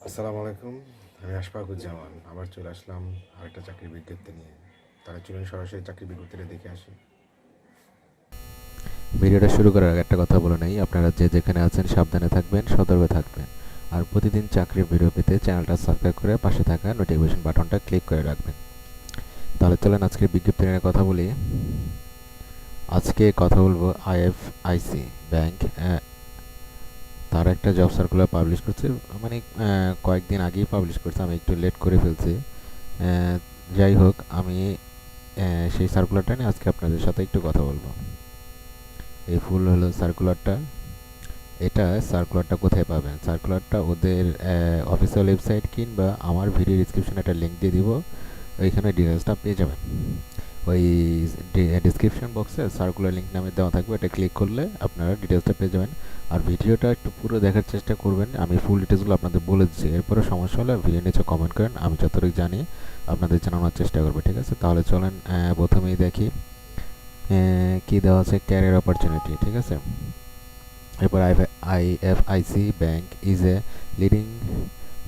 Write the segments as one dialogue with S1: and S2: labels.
S1: আসসালামু আলাইকুম। আমি আশফাকুজ্জামান আবার চলে আসলাম আরেকটা চাকরির বিজ্ঞপ্তি নিয়ে। তারা চলুন সরাসরি চাকরির বিজ্ঞপ্তিটা দেখে আসি।
S2: ভিডিওটা শুরু করার আগে একটা কথা বলে নেই, আপনারা যে যেখানে আছেন সাবধানে থাকবেন, সতর্ক থাকবেন। আর প্রতিদিন চাকরির ভিডিও পেতে চ্যানেলটা সাবস্ক্রাইব করে পাশে থাকা নোটিফিকেশন বাটনটা ক্লিক করে রাখবেন। তাহলে চলেন আজকের বিজ্ঞপ্তি নিয়ে কথা বলি। আজকে কথা বলবো আইএফআইসি ব্যাংক। তার একটা জব সার্কুলার পাবলিশ করছে, মানে কয়েকদিন আগেই পাবলিশ করছে, আমি একটু লেট করে ফেলছি। যাই হোক, আমি সেই সার্কুলারটা নিয়ে আজকে আপনাদের সাথে একটু কথা বলবো। এই ফুল হলো সার্কুলারটা। এটা সার্কুলারটা কোথায় পাবেন? সার্কুলারটা ওদের অফিসিয়াল ওয়েবসাইট কিংবা আমার ভিডিও ডিসক্রিপশনে একটা লিঙ্ক দিয়ে দিব, ওইখানে ডিটেলসটা পেয়ে যাবেন। ওই ডিসক্রিপশন বক্সে সার্কুলার লিঙ্ক নামে দেওয়া থাকবে, এটা ক্লিক করলে আপনারা ডিটেলসটা পেয়ে যাবেন। আর ভিডিওটা একটু পুরো দেখার চেষ্টা করবেন, আমি ফুল ডিটেলসগুলো আপনাদের বলে দিচ্ছি। এরপরে সমস্যা হলে ভিডিও নিচে কমেন্ট করেন, আমি যতটুকু জানি আপনাদের জানানোর চেষ্টা করবো, ঠিক আছে? তাহলে চলেন প্রথমেই দেখি কি দেওয়া আছে, ক্যারিয়ার অপরচুনিটি, ঠিক আছে? এরপর IFIC Bank is a leading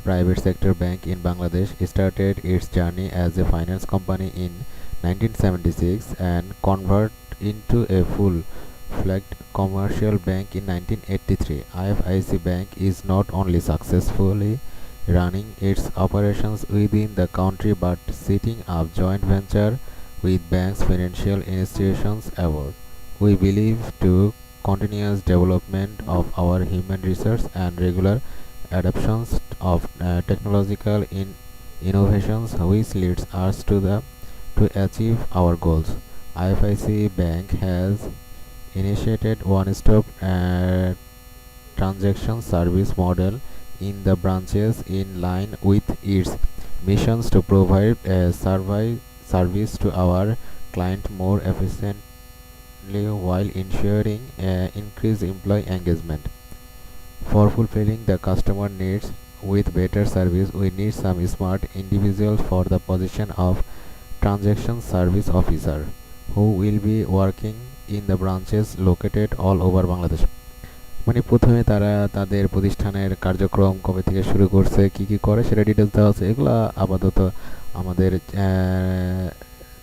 S2: private sector bank in Bangladesh. It started its journey as a finance company in 1976 and converted into a full-fledged commercial bank in 1983. IFIC Bank is not only successfully running its operations within the country but setting up joint venture with banks financial institutions abroad. We believe to continuous development of our human resource and regular adoptions of technological innovations which leads us to achieve our goals. IFIC Bank has initiated one-stop transaction service model in the branches in line with its missions to provide a service to our client more efficiently while ensuring increased employee engagement. For fulfilling the customer needs with better service, we need some smart individuals for the position of transaction service officer who will be working in the branches located all over Bangladesh. মানে প্রথমে তারা তাদের প্রতিষ্ঠানের কার্যক্রম কবে থেকে শুরু করছে, কি কি করে সেটা ডিটেলস দেওয়া আছে। এগুলো আপাতত আমাদের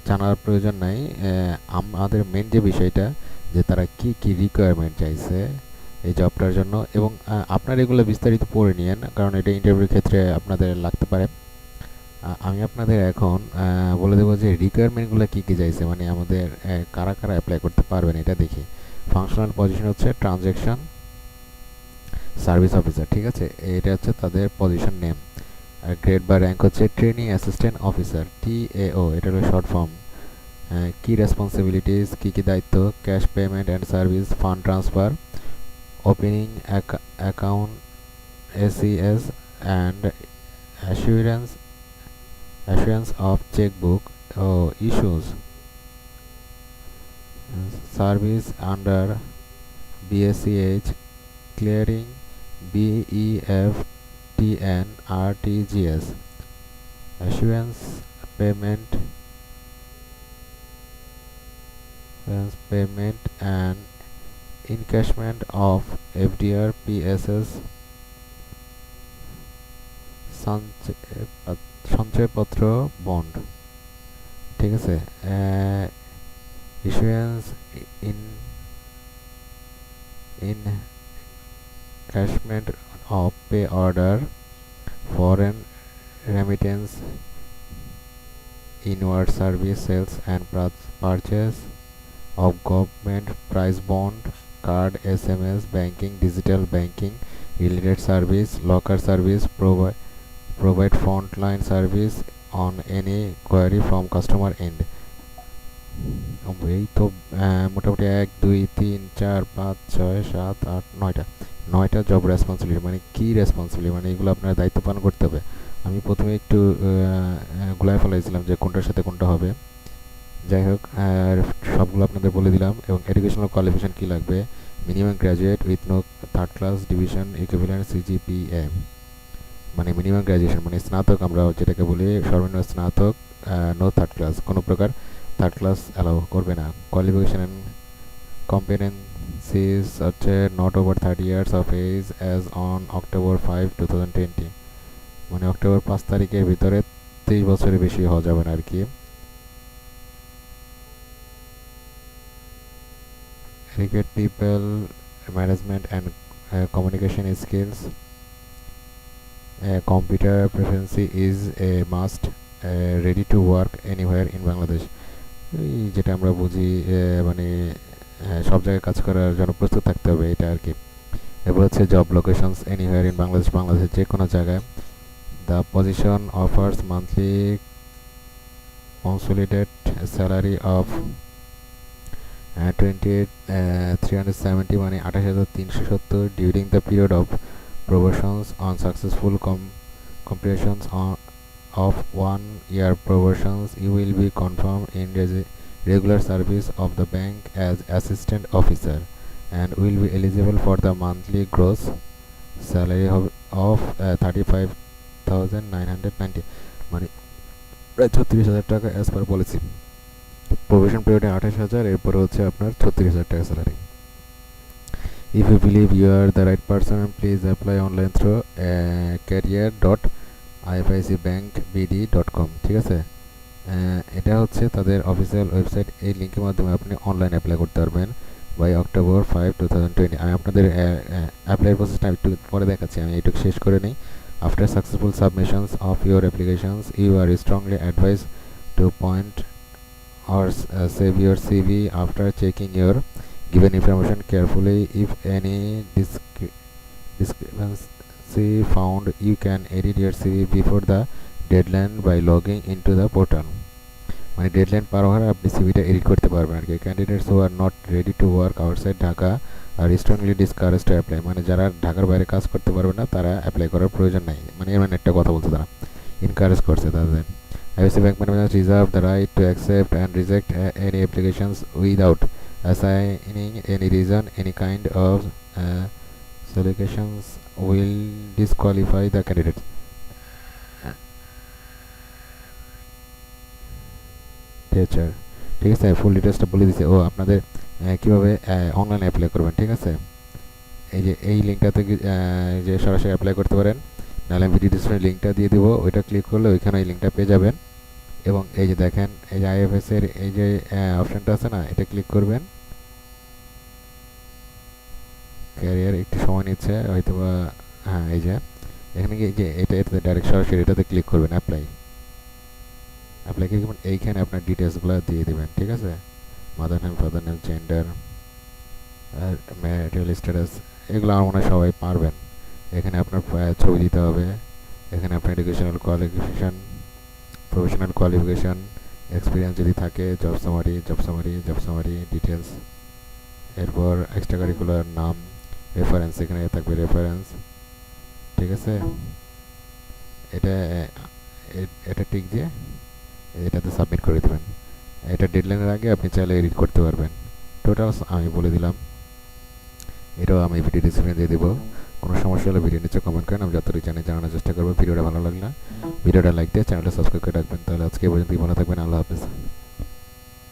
S2: জানার প্রয়োজন নাই। আমাদের মেন যে বিষয়টা, যে তারা কি কি রিকোয়ারমেন্ট চাইছে এই জবটার জন্য, এবং আপনারা এগুলো বিস্তারিত পড়ে নিয়েন, কারণ এটা ইন্টারভিউর ক্ষেত্রে আপনাদের লাগতে পারে। আমি আপনাদের এখন বলে দেবো যে রিকোয়ারমেন্টগুলো কী কী চাইছে, মানে আমাদের কারা কারা অ্যাপ্লাই করতে পারবেন এটা দেখি। ফাংশনাল পজিশন হচ্ছে ট্রানজ্যাকশন সার্ভিস অফিসার, ঠিক আছে? এটা হচ্ছে তাদের পজিশন নেম। আর গ্রেড বা র্যাঙ্ক হচ্ছে ট্রেনিং অ্যাসিস্ট্যান্ট অফিসার, TAO, এটা হলো শর্ট ফর্ম। কি রেসপন্সিবিলিটিস, কী কী দায়িত্ব: cash payment and service, fund transfer, opening account, ACS and assurance assurance of checkbook issues, service under BSCH, clearing BEFTN RTGS, assurance payment and encashment of FDR PSS সঞ্চয়পত্র bond, ঠিক আছে? Issuance in encashment of pay order, foreign remittance, inward service sales and purchase of government price bond, card, SMS banking, digital banking related service, locker service, provide frontline service on any query from customer end. এই তো মোটামুটি 1 2 3 4 5 6 7 8 9টা job responsibility, মানে কি responsibility, মানে এগুলো আপনার দায়িত্ব পালন করতে হবে। আমি প্রথমে একটু গুলায় ফেলাইছিলাম যে কোনটার সাথে কোনটা হবে। যাই হোক, সবগুলো আপনাদের বলে দিলাম। এবং এডুকেশনাল কোয়ালিফিকেশন কী লাগবে: minimum graduate with no third class division equivalent CGPA, মানে মিনিমাম গ্র্যাজুয়েশন মানে স্নাতক, আমরা যেটাকে বলি সর্বনিম্ন স্নাতক, নো থার্ড ক্লাস, কোনো প্রকার থার্ড ক্লাস অ্যালাউ করবে না। কোয়ালিফিকেশন অ্যান্ড কম্পিটেন্সিস হচ্ছে not over 30 years of age as on October 5, 2020, মানে অক্টোবর 5 তারিখের ভিতরে 23 বছরের বেশি হওয়া যাবে না আর কি। Educate people management and communication skills. Computer proficiency is a must. Ready to work anywhere in Bangladesh. এই যেটা আমরা বুঝি মানে সব জায়গায় কাজ করার জন্য প্রস্তুত থাকতে হবে, এটা আর কি। এবার হচ্ছে job locations anywhere in Bangladesh, বাংলাদেশের যে কোনো জায়গায়। The position offers monthly consolidate salary of 370 মানে 28,370 during the period of probations on successful completions of 1 year probations. You will be confirmed in regular service of the bank as assistant officer and will be eligible for the monthly gross salary of 35,990 মানে প্রায় 36,000 টাকা as per policy. Probation পিরিয়ডে 28,000, এরপরে হচ্ছে আপনার 36,000 টাকা salary. If you believe you are the right person, please apply online through career.ificbankbd.com। ঠিক আছে, এটা হচ্ছে তাদের অফিসিয়াল ওয়েবসাইট। এই লিঙ্কের মাধ্যমে আপনি অনলাইন অ্যাপ্লাই করতে পারবেন বাই অক্টোবর 5, 2020। আমি আপনাদের অ্যাপ্লাই প্রসেসটা একটু পরে দেখাচ্ছি, আমি এইটুকু শেষ করে নিই। After successful submissions of your applications you are strongly advise to point or save your CV after checking your given information carefully. If any discrepancy found, you can edit your CV before the deadline by logging into the portal. মানে deadline পার হওয়ার আপনি সিভিটা edit করতে পারবেন আর কি। Candidates who are not ready to work outside Dhaka R strongly discourage to apply, মানে যারা ঢাকার বাইরে কাজ করতে পারবে না তারা অ্যাপ্লাই করার প্রয়োজন নাই, মানে এর মানে একটা কথা বলছে তারা, ইনকারেজ করছে তাদের। IFC Bank Management reserve the right to accept and reject any applications without assigning any reason. Any kind of solicitations will disqualify the candidate. ঠিক আছে, ফুল ডিটেলসটা বলে দিছে। ও আপনাদের কীভাবে অনলাইনে অ্যাপ্লাই করবেন, ঠিক আছে। এই যে এই লিঙ্কটাতে যে সরাসরি অ্যাপ্লাই করতে পারেন, নাহলে আমি ভিডিও ডিসক্রিপশনে লিঙ্কটা দিয়ে দেবো, ওইটা ক্লিক করলে ওইখানে ওই লিঙ্কটা পেয়ে যাবেন। এবং এই যে দেখেন এই যে IFS এর এই যে অপশনটা আছে না, এটা ক্লিক করবেন। ক্যারিয়ার একটু সময় নিচ্ছে হয়তো বা, হ্যাঁ এই যে এখানে গিয়ে যে এটাতে ডাইরেক্ট সরাসরি এটাতে ক্লিক করবেন, অ্যাপ্লাই ক্লিক করবেন। এইখানে আপনার ডিটেলসগুলো দিয়ে দেবেন, ঠিক আছে। Mother name, father name, gender, আর ম্যারিটাল স্ট্যাটাস, এগুলো আমার মনে হয় সবাই পারবেন। এখানে আপনার ছবি দিতে হবে, এখানে আপনার educational qualification, professional qualification, experience যদি থাকে, জব সামারি ডিটেলস, এরপর এক্সট্রা কারিকুলার নাম, রেফারেন্স, এখানে থাকবে রেফারেন্স, ঠিক আছে। এটা টিক দিয়ে এটাতে সাবমিট করে দেবেন। এটা ডেডলাইনের আগে আপনি চাইলে এডিট করতে পারবেন। টোটাল আমি বলে দিলাম, এটাও আমি ভিডিও ডিসক্রিপশনে দিয়ে দেবো। কোনো সমস্যা হলে ভিডিও নিচে কমেন্ট করেন, আমি যতটুকু জানি জানানোর চেষ্টা করবো। ভিডিওটা ভালো লাগলে ভিডিওটা লাইক দিয়ে চ্যানেলটা সাবস্ক্রাইব করে রাখবেন। তাহলে আজকে পর্যন্ত ভালো থাকবেন, আল্লাহ হাফেজ।